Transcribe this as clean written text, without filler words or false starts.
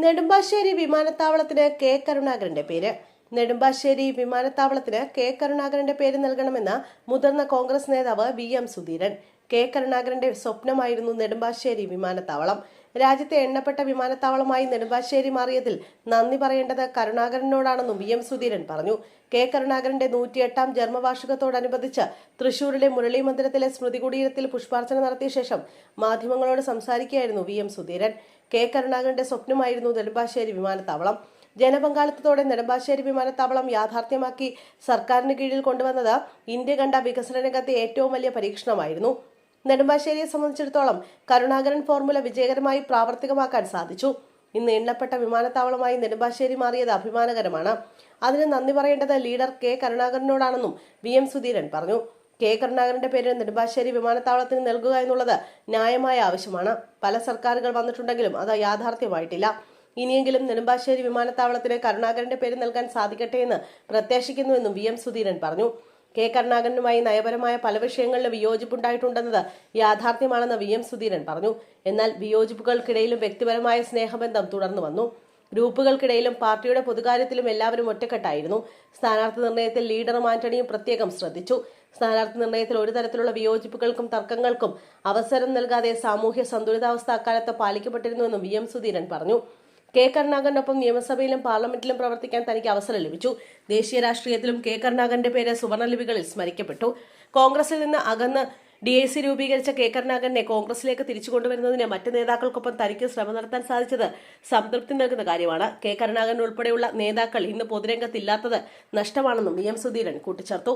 നെടുമ്പാശ്ശേരി വിമാനത്താവളത്തിന് കെ കരുണാകരന്റെ പേര്. നെടുമ്പാശ്ശേരി വിമാനത്താവളത്തിന് കെ കരുണാകരന്റെ പേര് നൽകണമെന്ന് മുതിർന്ന കോൺഗ്രസ് നേതാവ് VM സുധീരൻ. കെ കരുണാകരന്റെ സ്വപ്നമായിരുന്നു നെടുമ്പാശ്ശേരി വിമാനത്താവളം. രാജ്യത്തെ എണ്ണപ്പെട്ട വിമാനത്താവളമായി നെടുമ്പാശ്ശേരി മാറിയതിൽ നന്ദി പറയേണ്ടത് കരുണാകരനോടാണെന്നും VM സുധീരൻ പറഞ്ഞു. കെ കരുണാകരന്റെ 108ാം ജന്മവാർഷികത്തോടനുബന്ധിച്ച് തൃശൂരിലെ മുരളി മന്ദിരത്തിലെ സ്മൃതി കുടീരത്തിൽ പുഷ്പാർച്ചന നടത്തിയ ശേഷം മാധ്യമങ്ങളോട് സംസാരിക്കുകയായിരുന്നു VM സുധീരൻ. കെ കരുണാകരന്റെ സ്വപ്നമായിരുന്നു നെടുമ്പാശ്ശേരി വിമാനത്താവളം. ജനപങ്കാളിത്തത്തോടെ നെടുമ്പാശ്ശേരി വിമാനത്താവളം യാഥാർത്ഥ്യമാക്കി സർക്കാരിന് കീഴിൽ കൊണ്ടുവന്നത് ഇന്ത്യ കണ്ട വികസന രംഗത്തെ ഏറ്റവും വലിയ പരീക്ഷണമായിരുന്നു. നെടുമ്പാശ്ശേരിയെ സംബന്ധിച്ചിടത്തോളം കരുണാകരൻ ഫോർമുല വിജയകരമായി പ്രാവർത്തികമാക്കാൻ സാധിച്ചു. ഇന്ന് എണ്ണപ്പെട്ട വിമാനത്താവളമായി നെടുമ്പാശ്ശേരി മാറിയത് അഭിമാനകരമാണ്. അതിന് നന്ദി പറയേണ്ടത് ലീഡർ കെ കരുണാകരനോടാണെന്നും VM സുധീരൻ പറഞ്ഞു. കെ കരുണാകരന്റെ പേര് നെടുമ്പാശ്ശേരി വിമാനത്താവളത്തിന് നൽകുക എന്നുള്ളത് ന്യായമായ ആവശ്യമാണ്. പല സർക്കാരുകൾ വന്നിട്ടുണ്ടെങ്കിലും അത് യാഥാർത്ഥ്യമായിട്ടില്ല. ഇനിയെങ്കിലും നെടുമ്പാശ്ശേരി വിമാനത്താവളത്തിന് കരുണാകരന്റെ പേര് നൽകാൻ സാധിക്കട്ടെ എന്ന് പ്രത്യാശിക്കുന്നുവെന്നും VM സുധീരൻ പറഞ്ഞു. കെ കരുണാകരനുമായി നയപരമായ പല വിഷയങ്ങളിലും വിയോജിപ്പുണ്ടായിട്ടുണ്ടെന്നത് യാഥാർത്ഥ്യമാണെന്ന് VM സുധീരൻ പറഞ്ഞു. എന്നാൽ വിയോജിപ്പുകൾക്കിടയിലും വ്യക്തിപരമായ സ്നേഹബന്ധം തുടർന്നു വന്നു. ഗ്രൂപ്പുകൾക്കിടയിലും പാർട്ടിയുടെ പൊതുകാര്യത്തിലും എല്ലാവരും ഒറ്റക്കെട്ടായിരുന്നു. സ്ഥാനാർത്ഥി നിർണയത്തിൽ ലീഡറും ആന്റണിയും പ്രത്യേകം ശ്രദ്ധിച്ചു. സ്ഥാനാർത്ഥി നിർണയത്തിൽ ഒരു തരത്തിലുള്ള വിയോജിപ്പുകൾക്കും തർക്കങ്ങൾക്കും അവസരം നൽകാതെ സാമൂഹ്യ സന്തുലിതാവസ്ഥ അക്കാലത്ത് പാലിക്കപ്പെട്ടിരുന്നുവെന്നും VM സുധീരൻ പറഞ്ഞു. കെ കരുണാകരനൊപ്പം നിയമസഭയിലും പാർലമെന്റിലും പ്രവർത്തിക്കാൻ തനിക്ക് അവസരം ലഭിച്ചു. ദേശീയ രാഷ്ട്രീയത്തിലും കെ കരുണാകരന്റെ പേര് സുവർണലിപികളിൽ സ്മരിക്കപ്പെട്ടു. കോൺഗ്രസിൽ നിന്ന് അകന്ന് DIC രൂപീകരിച്ച കെ കരുണാകരനെ കോൺഗ്രസിലേക്ക് തിരിച്ചു കൊണ്ടുവരുന്നതിന് മറ്റ് നേതാക്കൾക്കൊപ്പം തനിക്ക് ശ്രമം നടത്താൻ സാധിച്ചത് സംതൃപ്തി നൽകുന്ന കാര്യമാണ്. കെ കരുണാകരൻ ഉൾപ്പെടെയുള്ള നേതാക്കൾ ഇന്ന് പൊതുരംഗത്തില്ലാത്തത് നഷ്ടമാണെന്നും VM സുധീരൻ കൂട്ടിച്ചേർത്തു.